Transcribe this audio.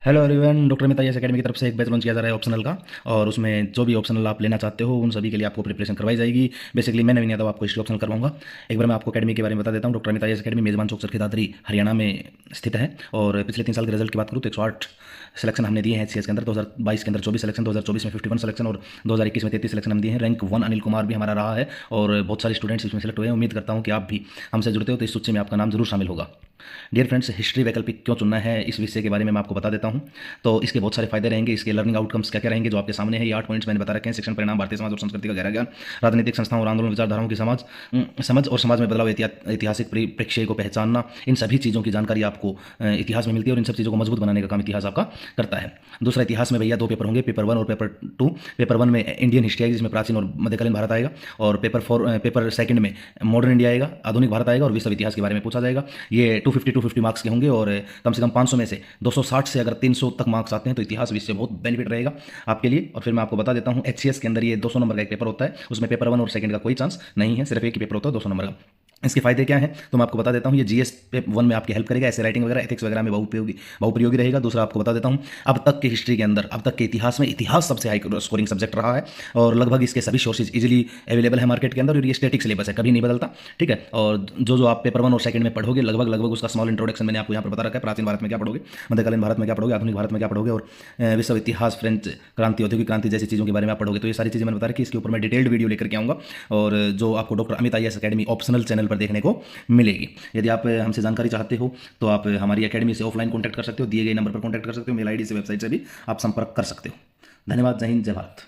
Hello everyone, doctor Amit IAS academy की तरफ से एक बैच लॉन्च किया जा रहा है ऑप्शनल का। और उसमें जो भी ऑप्शनल आप लेना चाहते हो उन सभी के लिए आपको प्रिपरेशन करवाई जाएगी। बेसिकली मैं नवीन यादव आपको हिस्ट्री ऑप्शनल करवाऊंगा। एक बार मैं आपको अकेडमी के बारे में बता देता हूँ। डॉक्टर अमित आईएएस अकेडमी मेजबान चौक सरखी दादरी हरियाणा में स्थित है। और पिछले 3 साल के रिजल्ट की बात करूँ तो 108 सिलेक्शन हमने दिए हैं एचसीएस के अंदर। 2022 के अंदर 24 सिलेक्शन, 2024 में 51 सिलेक्शन और 2021 में 33 सिलेक्शन हम दिए हैं। रैंक 1 अनिल कुमार भी हमारा रहा है और बहुत सारे स्टूडेंट्स इसमें सेलेक्ट हुए हैं। उम्मीद करता हूँ कि आप भी हमसे जुड़ते हो तो इस सूची में आपका नाम जरूर शामिल होगा। डियर फ्रेंड्स, हिस्ट्री वैकल्पिक क्यों चुनना है इस विषय के बारे में मैं आपको बता देता हूं। तो इसके बहुत सारे फायदे रहेंगे। इसके लर्निंग आउटकम्स क्या क्या रहेंगे जो आपके सामने है। ये 8 पॉइंट्स मैंने बता रखे हैं। शिक्षण, परिणाम, भारतीय समाज और संस्कृति का गहरा ज्ञान, राजनीतिक संस्थाओं और आंदोलन विचारधाराओं की समझ और समाज में बदलाव, ऐतिहासिक परिप्रेक्ष्य को पहचानना, इन सभी चीज़ों की जानकारी आपको इतिहास में मिलती है और इन सब चीज़ों को मजबूत बनाने का काम इतिहास आपका करता है। दूसरा, इतिहास में भैया 2 पेपर होंगे, पेपर 1 और पेपर 2। पेपर 1 में इंडियन हिस्ट्री आएगी जिसमें प्राचीन और मध्यकालीन भारत आएगा। और पेपर 2 में मॉडर्न इंडिया आएगा, आधुनिक भारत आएगा और विश्व इतिहास के बारे में पूछा जाएगा। ये 250 मार्क्स के होंगे और कम से कम 500 में से 260 से अगर 300 तक मार्क्स आते हैं तो इतिहास विषय बहुत बेनिफिट रहेगा आपके लिए। और फिर मैं आपको बता देता हूं, एचसीएस के अंदर ये 200 नंबर का एक पेपर होता है। उसमें पेपर 1 और 2 का कोई चांस नहीं है, सिर्फ एक ही पेपर होता है 200 नंबर का। इसके फायदे क्या हैं तो मैं आपको बता देता हूं। ये जीएस 1 में आपकी हेल्प करेगा, ऐसे राइटिंग वगैरह, एथिक्स वगैरह में बहुपयोगी रहेगा। दूसरा आपको बता देता हूं, अब तक की हिस्ट्री के अंदर, अब तक के इतिहास में इतिहास सबसे हाई स्कोरिंग सब्जेक्ट रहा है और लगभग इसके सभी सोर्सेज इजीली अवेलेबल है मार्केट के अंदर। और ये स्टैटिक सिलेबस है, कभी नहीं बदलता, ठीक है। और जो आप पेपर 1 और 2 में पढ़ोगे लगभग उसका स्मॉल इंट्रोडक्शन मैंने आपको यहाँ पर बता रखा है। प्राचीन भारत में क्या पढ़ोगे, मध्यकालीन भारत में क्या पढ़ोगे, आधुनिक भारत में क्या पढ़ोगे और विश्व इतिहास, फ्रेंच क्रांति, औद्योगिक क्रांति जैसी चीज़ों के बारे में आप पढ़ोगे। तो ये सारी चीज़ें मैंने बता रखी है। इसके ऊपर मैं डिटेल्ड वीडियो लेकर के आऊँगा और जो आपको doctor Amit IAS academy optional channel पर देखने को मिलेगी। यदि आप हमसे जानकारी चाहते हो तो आप हमारी अकेडमी से ऑफलाइन कॉन्टैक्ट कर सकते हो, दिए गए नंबर पर कॉन्टैक्ट कर सकते हो, मेल आईडी से, वेबसाइट से भी आप संपर्क कर सकते हो। धन्यवाद। जय हिंद, जय भारत।